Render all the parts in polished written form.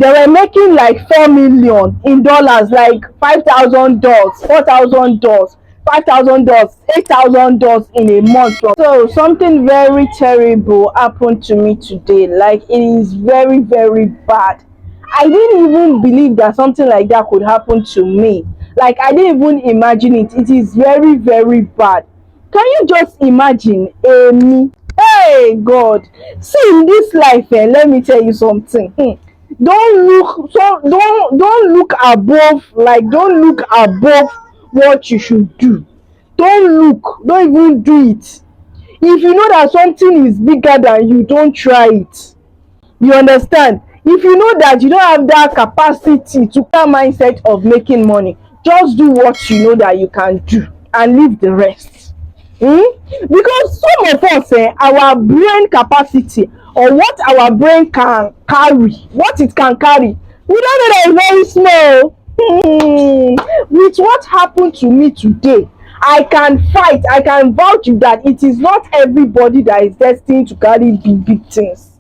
they were making like 4 million in dollars, like $5,000, $4,000, $5,000, $8,000 in a month. So something very terrible happened to me today. Like, it is very, very bad. I didn't even believe that something like that could happen to me. Like, I didn't even imagine it. It is very, very bad. Can you just imagine me? Hey God, see, in this life, let me tell you something. Don't look above, like, don't look above what you should do. Don't even do it. If you know that something is bigger than you, don't try it. You understand? If you know that you don't have that capacity to that mindset of making money, just do what you know that you can do and leave the rest. Because some of us, our brain capacity, or what our brain can carry, what it can carry, we don't know that it's very small. With what happened to me today, I can fight, I can vouch that it is not everybody that is destined to carry big things.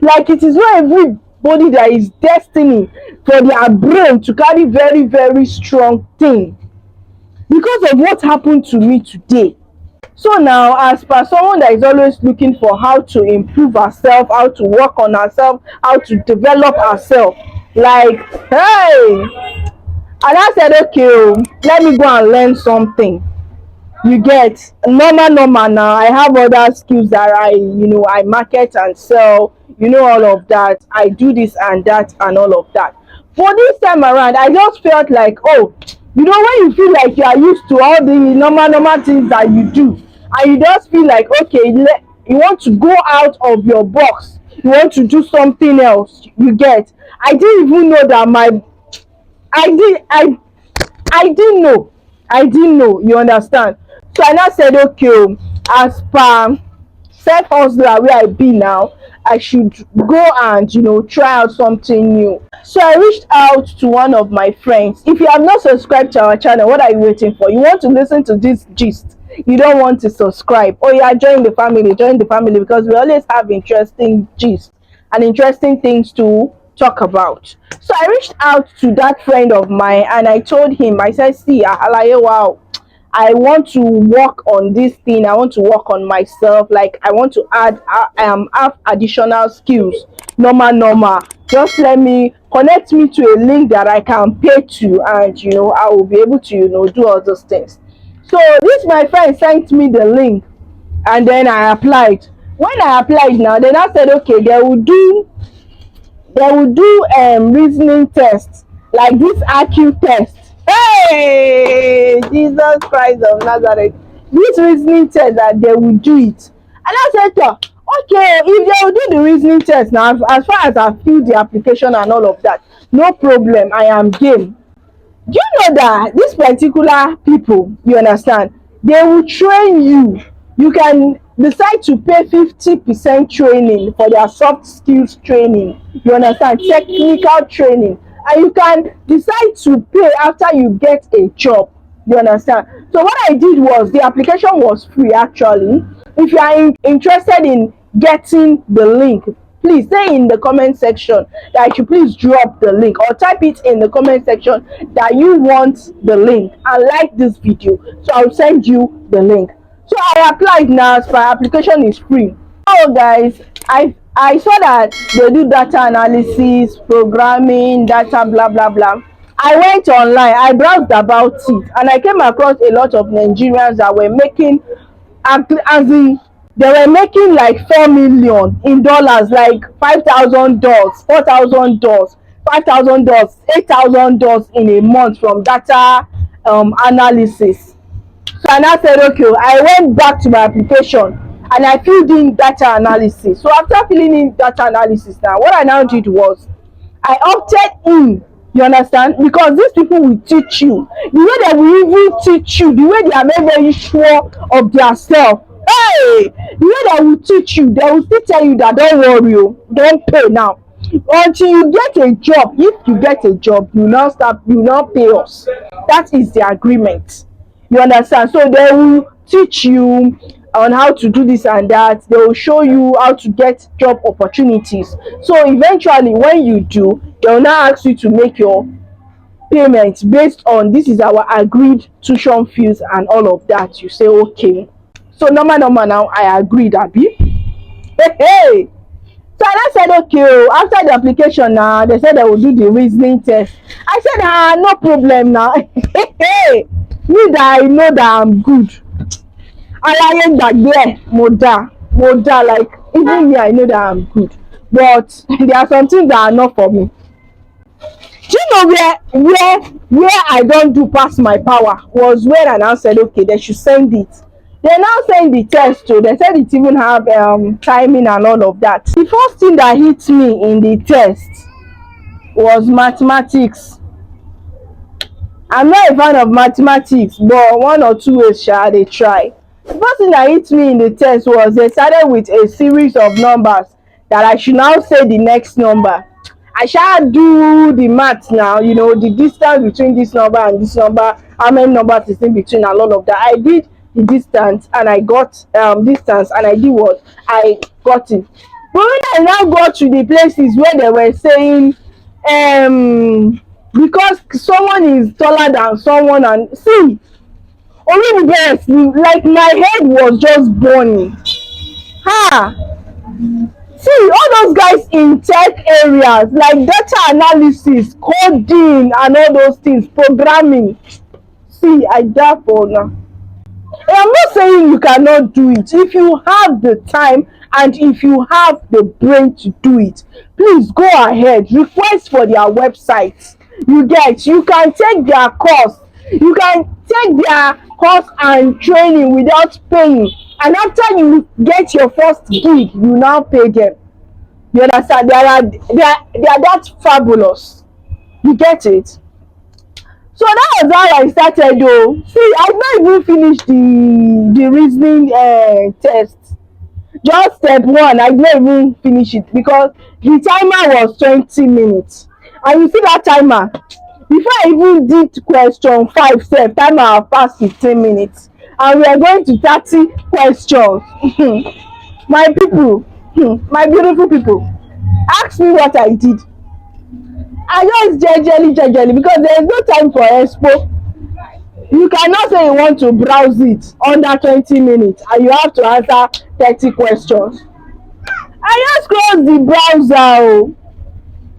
Like, it is not everybody that is destined for their brain to carry very, very strong thing. Because of what happened to me today. So now, as per someone that is always looking for how to improve herself, how to work on herself, how to develop herself, like, hey, and I said, okay, let me go and learn something. You get normal now. I have other skills that I market and sell, all of that. I do this and that and all of that. For this time around, I just felt like, oh, when you feel like you are used to all the normal things that you do, and you just feel like, okay, you want to go out of your box, you want to do something else. You get, I didn't even know that I didn't know, you understand? So I now said, okay, as per self hustler where I be now, I should go and try out something new. So I reached out to one of my friends. If you have not subscribed to our channel, what are you waiting for? You want to listen to this gist, you don't want to subscribe. Oh yeah, join the family, because we always have interesting gist and interesting things to talk about. So I reached out to that friend of mine and I told him, I said, see, Alaye, wow, I want to work on this thing. I want to work on myself. Like, I want to have additional skills. Normal. Just connect me to a link that I can pay to, and I will be able to do all those things. So this my friend sent me the link, and then I applied. When I applied now, then I said, okay, they will do reasoning tests, like this IQ test. Hey, Jesus Christ of Nazareth, this reasoning test, that they will do it. And I said, okay, if they will do the reasoning test now, as far as I fill the application and all of that, no problem, I am game. Do you know that these particular people, you understand, they will train you. You can decide to pay 50% training for their soft skills training, you understand, technical training, and you can decide to pay after you get a job, you understand. So what I did was, the application was free actually. If you are interested in getting the link, please say in the comment section that I should please drop the link, or type it in the comment section that you want the link and like this video, so I'll send you the link. So I applied now, as my application is free. Oh guys, I saw that they do data analysis, programming, data, blah blah blah. I went online, I browsed about it, and I came across a lot of Nigerians that were making, as in, they were making like 4 million in dollars, like $5,000, $4,000, $5,000, $8,000 in a month from data analysis. So I now said, okay, I went back to my application and I filled in data analysis. So after filling in data analysis, now what I now did was, I opted in, you understand, because these people will teach you. The way they will even teach you, the way they are very, very sure of their self. Hey, the way they will teach you, they will still tell you that don't worry, don't pay now. Until you get a job. If you get a job, you now pay us. That is the agreement. You understand? So they will teach you, on how to do this and that. They will show you how to get job opportunities. So eventually when you do, they will now ask you to make your payment based on this is our agreed tuition fees and all of that. You say okay. So normal now I agreed, abi. Hey, hey. So I said okay oh, after the application now they said they will do the reasoning test. I said no problem now. Hey, me that I know that I'm good. Alaye gbagbe ẹ mo da like even me I know that I'm good, but there are some things that are not for me. Do you know where I don't do pass my power was when I now said okay they should send it. They now send the test too. They said it even have timing and all of that. The first thing that hit me in the test was mathematics. I'm not a fan of mathematics, but one or two ways shall they try. The first thing that hit me in the test was they started with a series of numbers that I should now say the next number. I shall do the math now, you know, the distance between this number and this number, how many numbers is in between and all of that. I did the distance and I got distance and I did what? I got it. But when I now got to the places where they were saying because someone is taller than someone and see only the best like my head was just burning. See all those guys in tech areas like data analysis, coding and all those things, programming. See I die for now. I'm not saying you cannot do it. If you have the time and if you have the brain to do it, please go ahead, request for their websites. You can take their course, you can take their course and training without paying, and after you get your first gig you now pay them. You understand? They are that fabulous. You get it? So that was how I started though. See, I not even finished the reasoning test. Just step one, I didn't even finish it because the timer was 20 minutes. And you see that timer, before I even did question 5 step, timer have passed 15 minutes. And we are going to 30 questions. My people, my beautiful people, ask me what I did. I just jejely because there is no time for expo. You cannot say you want to browse it under 20 minutes and you have to answer 30 questions. I just closed the browser. Oh.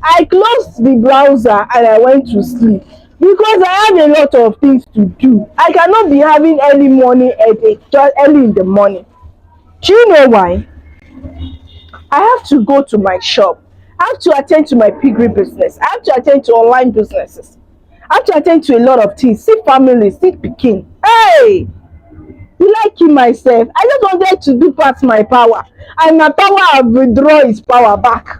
I closed the browser and I went to sleep because I have a lot of things to do. I cannot be having early morning headache just early in the morning. Do you know why? I have to go to my shop. I have to attend to my piggery business. I have to attend to online businesses. I have to attend to a lot of things. See family, see pikin. Hey! You like it myself. I just wanted to do past my power. And my power have withdraw its power back.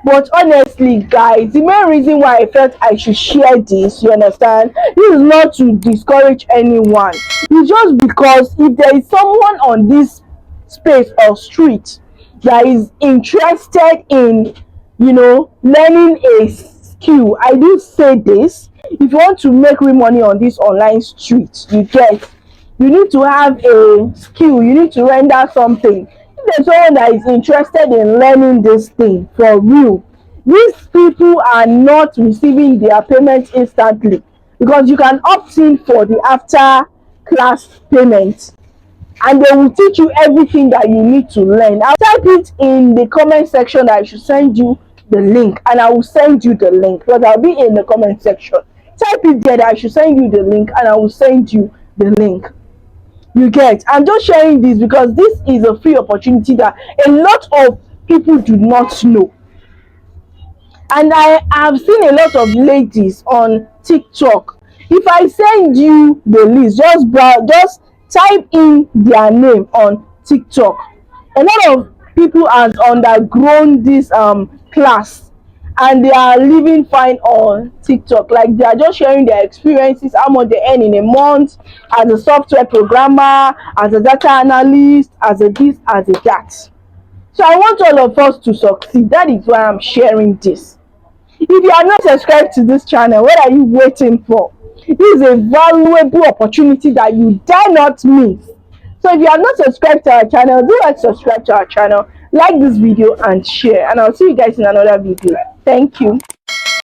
But honestly, guys, the main reason why I felt I should share this, you understand, this is not to discourage anyone. It's just because if there is someone on this space or street that is interested in, you know, learning a skill, I do say this, if you want to make real money on this online street, you need to have a skill, you need to render something. If there's someone that is interested in learning this thing for real, these people are not receiving their payment instantly because you can opt in for the after class payment and they will teach you everything that you need to learn. I'll type it in the comment section that I should send you the link and I will send you the link because I'll be in the comment section. Type it there that I should send you the link and I will send you the link. You get? I'm just sharing this because this is a free opportunity that a lot of people do not know. And I have seen a lot of ladies on TikTok. If I send you the list, just type in their name on TikTok. A lot of people have undergrown this class and they are living fine on TikTok. Like they are just sharing their experiences, how much they earn in a month as a software programmer, as a data analyst, as a this, as a that. So I want all of us to succeed. That is why I'm sharing this. If you are not subscribed to this channel, what are you waiting for? This is a valuable opportunity that you dare not miss. So if you are not subscribed to our channel, do like subscribe to our channel, like this video and share, and I'll see you guys in another video. Thank you.